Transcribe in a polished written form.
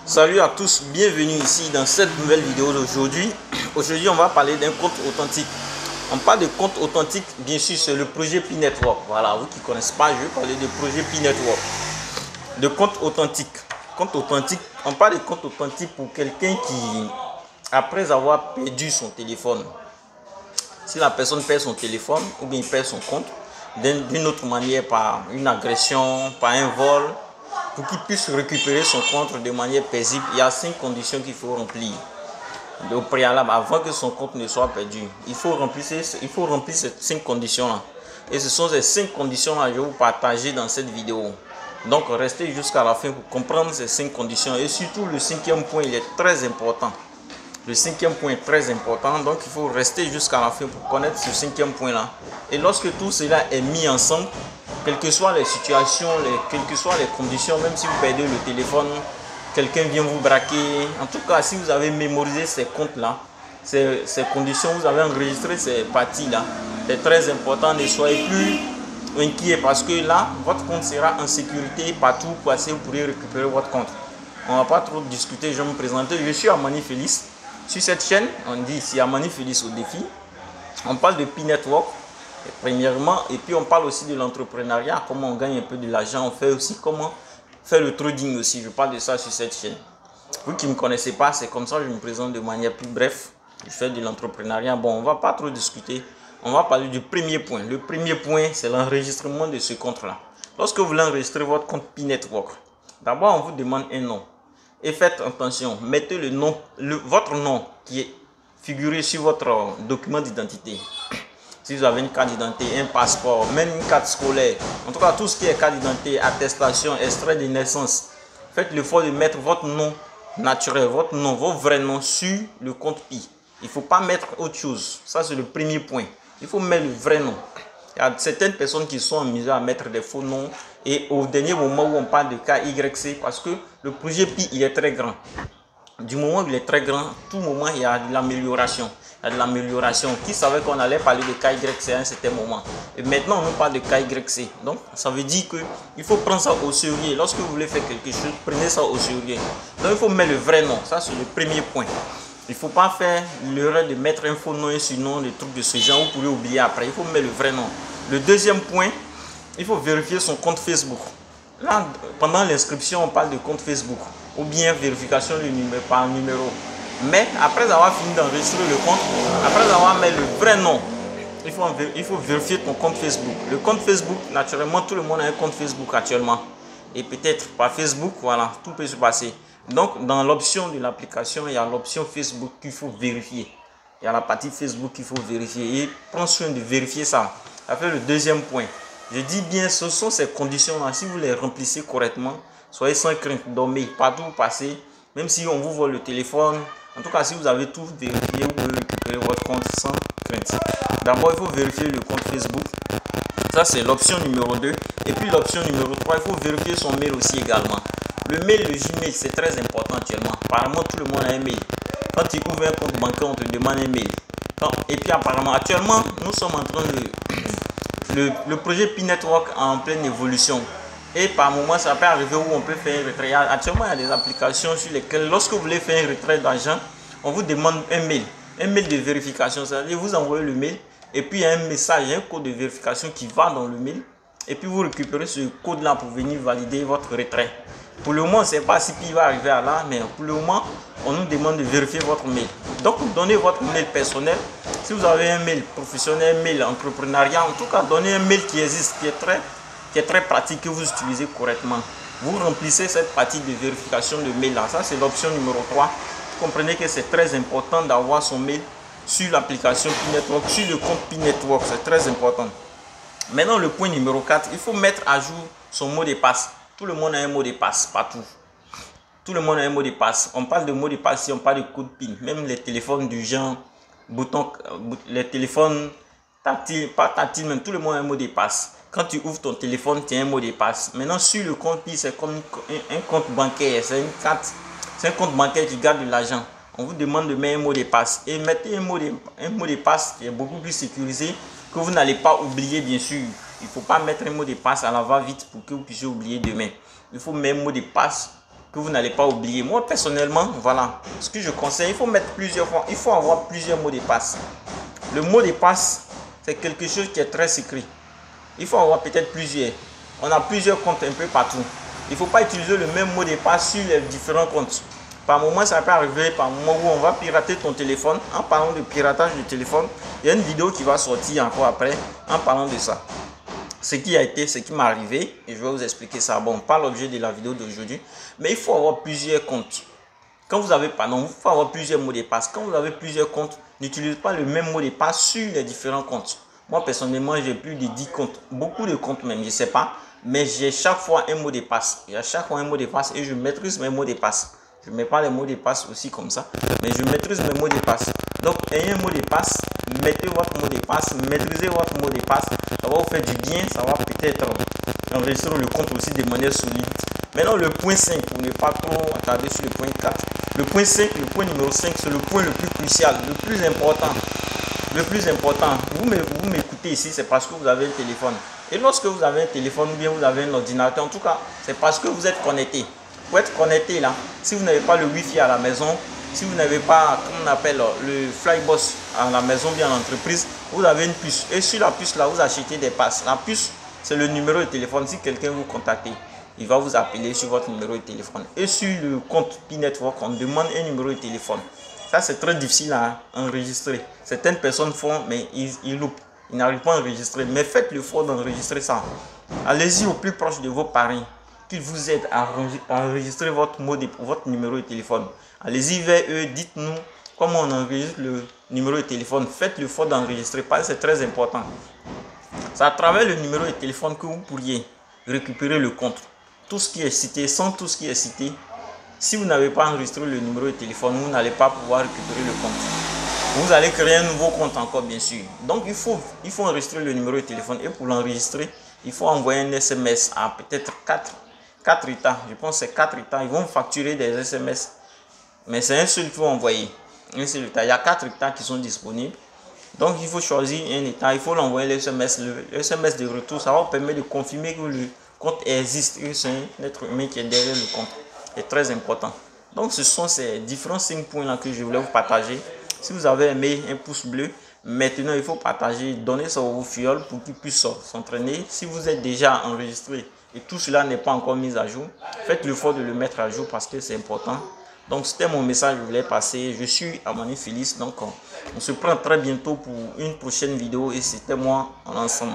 Salut à tous, bienvenue ici dans cette nouvelle vidéo d'aujourd'hui. Aujourd'hui, on va parler d'un compte authentique. On parle de compte authentique, bien sûr, c'est le projet P-Network. Voilà, vous qui ne connaissez pas, je vais parler du projet P-Network. De compte authentique. Compte authentique, on parle de compte authentique pour quelqu'un qui, après avoir perdu son téléphone, si la personne perd son téléphone ou bien il perd son compte, d'une autre manière, par une agression, par un vol, pour qu'il puisse récupérer son compte de manière paisible, il y a 5 conditions qu'il faut remplir au préalable avant que son compte ne soit perdu. Il faut remplir ces 5 conditions-là. Et ce sont ces 5 conditions-là que je vais vous partager dans cette vidéo. Donc restez jusqu'à la fin pour comprendre ces 5 conditions. Et surtout le 5e point, il est très important. Le 5e point est très important, donc il faut rester jusqu'à la fin pour connaître ce 5e point-là. Et lorsque tout cela est mis ensemble, quelles que soient les situations, quelles que soient les conditions, même si vous perdez le téléphone, quelqu'un vient vous braquer. En tout cas, si vous avez mémorisé ces comptes-là, ces conditions, vous avez enregistré ces parties-là, c'est très important. Ne soyez plus inquiets parce que là, votre compte sera en sécurité partout où vous passez, vous pourrez récupérer votre compte. On ne va pas trop discuter, je vais me présenter. Je suis Amani Félix. Sur cette chaîne, on dit ici Amani Félix au défi. On parle de P-Network, premièrement, et puis on parle aussi de l'entrepreneuriat, comment on gagne un peu de l'argent. On fait aussi comment faire le trading aussi. Je parle de ça sur cette chaîne. Vous qui ne me connaissez pas, c'est comme ça que je me présente de manière plus bref. Je fais de l'entrepreneuriat. Bon, on ne va pas trop discuter. On va parler du premier point. Le premier point, c'est l'enregistrement de ce compte-là. Lorsque vous voulez enregistrer votre compte P-Network, d'abord, on vous demande un nom. Et faites attention, mettez le nom, votre nom qui est figuré sur votre document d'identité. Si vous avez une carte d'identité, un passeport, même une carte scolaire, en tout cas tout ce qui est carte d'identité, attestation, extrait de naissance, faites l'effort de mettre votre nom naturel, votre vrai nom sur le compte Pi. Il ne faut pas mettre autre chose. Ça, c'est le premier point. Il faut mettre le vrai nom. Il y a certaines personnes qui sont amusées à mettre des faux noms et au dernier moment où on parle de KYC, parce que le projet Pi, il est très grand. Du moment où il est très grand, tout moment, il y a de l'amélioration. Il y a de l'amélioration. Qui savait qu'on allait parler de KYC à un certain moment? Et maintenant, on nous parle de KYC. Donc, ça veut dire qu'il faut prendre ça au sérieux. Lorsque vous voulez faire quelque chose, prenez ça au sérieux. Donc, il faut mettre le vrai nom. Ça, c'est le premier point. Il ne faut pas faire l'erreur de mettre un faux nom et surnom, des trucs de ce genre. Vous pourrez oublier après. Il faut mettre le vrai nom. Le deuxième point, il faut vérifier son compte Facebook. Là, pendant l'inscription, on parle de compte Facebook ou bien vérification par numéro. Mais après avoir fini d'enregistrer le compte, après avoir mis le vrai nom, il faut vérifier ton compte Facebook. Le compte Facebook, naturellement, tout le monde a un compte Facebook actuellement. Et peut-être par Facebook, voilà, tout peut se passer. Donc, dans l'option de l'application, il y a l'option Facebook qu'il faut vérifier. Il y a la partie Facebook qu'il faut vérifier. Et prends soin de vérifier ça. Ça fait le deuxième point. Je dis bien, ce sont ces conditions-là. Si vous les remplissez correctement, soyez sans crainte, dormez, partout où vous passez. Même si on vous vole le téléphone, en tout cas, si vous avez tout vérifié, vous pouvez récupérer votre compte sans crainte. D'abord, il faut vérifier le compte Facebook. Ça, c'est l'option numéro 2. Et puis, l'option numéro 3, il faut vérifier son mail aussi également. Le mail, le Gmail, c'est très important actuellement. Apparemment, tout le monde a un mail. Quand tu ouvres un compte bancaire, on te demande un mail. Et puis, apparemment, actuellement, nous sommes en train de... Le projet P-Network est en pleine évolution. Et par moment, ça peut arriver où on peut faire un retrait. Actuellement, il y a des applications sur lesquelles, lorsque vous voulez faire un retrait d'argent, on vous demande un mail. Un mail de vérification. C'est-à-dire, vous envoyez le mail et puis il y a un message, un code de vérification qui va dans le mail. Et puis, vous récupérez ce code-là pour venir valider votre retrait. Pour le moment, on ne sait pas si Pi va arriver à là, mais pour le moment, on nous demande de vérifier votre mail. Donc, donnez votre mail personnel. Si vous avez un mail professionnel, un mail entrepreneuriat, en tout cas, donnez un mail qui existe, qui est très pratique, que vous utilisez correctement. Vous remplissez cette partie de vérification de mail là. Ça, c'est l'option numéro 3. Vous comprenez que c'est très important d'avoir son mail sur l'application P-Network, sur le compte P-Network. C'est très important. Maintenant, le point numéro 4, il faut mettre à jour son mot de passe. Tout le monde a un mot de passe, partout. Tout le monde a un mot de passe. On parle de mot de passe, si on parle de code PIN. Même les téléphones du genre, les téléphones tactiles, pas tactiles, même tout le monde a un mot de passe. Quand tu ouvres ton téléphone, tu as un mot de passe. Maintenant, sur le compte PIN, c'est comme un compte bancaire. C'est une carte, c'est un compte bancaire qui garde de l'argent. On vous demande de mettre un mot de passe. Et mettez un mot de passe qui est beaucoup plus sécurisé, que vous n'allez pas oublier, bien sûr. Il ne faut pas mettre un mot de passe à la va-vite pour que vous puissiez oublier demain. Il faut mettre un mot de passe que vous n'allez pas oublier. Moi, personnellement, voilà, ce que je conseille, il faut mettre plusieurs fois, il faut avoir plusieurs mots de passe. Le mot de passe, c'est quelque chose qui est très secret. Il faut avoir peut-être plusieurs. On a plusieurs comptes un peu partout. Il ne faut pas utiliser le même mot de passe sur les différents comptes. Par moment, ça peut arriver par moment où on va pirater ton téléphone. En parlant de piratage de téléphone, il y a une vidéo qui va sortir encore après en parlant de ça. Ce qui m'est arrivé, et je vais vous expliquer ça. Bon, pas l'objet de la vidéo d'aujourd'hui, mais il faut avoir plusieurs comptes. Quand vous avez, il faut avoir plusieurs mots de passe. Quand vous avez plusieurs comptes, n'utilisez pas le même mot de passe sur les différents comptes. Moi, personnellement, j'ai plus de 10 comptes. Beaucoup de comptes même, je ne sais pas. Mais j'ai chaque fois un mot de passe. J'ai chaque fois un mot de passe et je maîtrise mes mots de passe. Je ne mets pas les mots de passe aussi comme ça, mais je maîtrise mes mots de passe. Donc, ayez un mot de passe, mettez votre mot de passe, maîtrisez votre mot de passe. Ça va vous faire du bien, ça va peut-être enregistrer le compte aussi de manière solide. Maintenant, le point 5, pour ne pas trop attarder sur le point 4. Le point 5, le point numéro 5, c'est le point le plus crucial, le plus important. Le plus important, vous m'écoutez ici, c'est parce que vous avez un téléphone. Et lorsque vous avez un téléphone ou bien vous avez un ordinateur, en tout cas, c'est parce que vous êtes connecté. Pour être connecté là, si vous n'avez pas le Wi-Fi à la maison, si vous n'avez pas, comme on appelle le Flyboss à la maison, bien en entreprise, vous avez une puce. Et sur la puce là, vous achetez des passes. La puce, c'est le numéro de téléphone. Si quelqu'un vous contacte, il va vous appeler sur votre numéro de téléphone. Et sur le compte P-Network, on demande un numéro de téléphone. Ça, c'est très difficile à enregistrer. Certaines personnes font, mais ils loupent. Ils n'arrivent pas à enregistrer. Mais faites l'effort d'enregistrer ça. Allez-y au plus proche de vos parents, qu'ils vous aident à enregistrer votre numéro de téléphone. Allez-y vers eux, dites-nous comment on enregistre le numéro de téléphone. Faites l'effort d'enregistrer, parce que c'est très important. C'est à travers le numéro de téléphone que vous pourriez récupérer le compte. Tout ce qui est cité, sans tout ce qui est cité, si vous n'avez pas enregistré le numéro de téléphone, vous n'allez pas pouvoir récupérer le compte. Vous allez créer un nouveau compte encore, bien sûr. Donc, il faut enregistrer le numéro de téléphone. Et pour l'enregistrer, il faut envoyer un SMS à peut-être 4 États. Je pense que c'est 4 États. Ils vont facturer des SMS. Mais c'est un seul qu'il faut envoyer. Un seul État. Il y a 4 États qui sont disponibles. Donc, il faut choisir un État. Il faut l'envoyer le SMS. Le SMS de retour, ça va vous permettre de confirmer que le compte existe. Et c'est un être humain qui est derrière le compte. C'est très important. Donc, ce sont ces différents 5 points-là que je voulais vous partager. Si vous avez aimé, un pouce bleu. Maintenant, il faut partager, donner ça aux fioles pour qu'ils puissent s'entraîner. Si vous êtes déjà enregistré et tout cela n'est pas encore mis à jour, faites l'effort de le mettre à jour parce que c'est important. Donc, c'était mon message que je voulais passer. Je suis Amani Félix. Donc, on se prend très bientôt pour une prochaine vidéo et c'était moi en ensemble.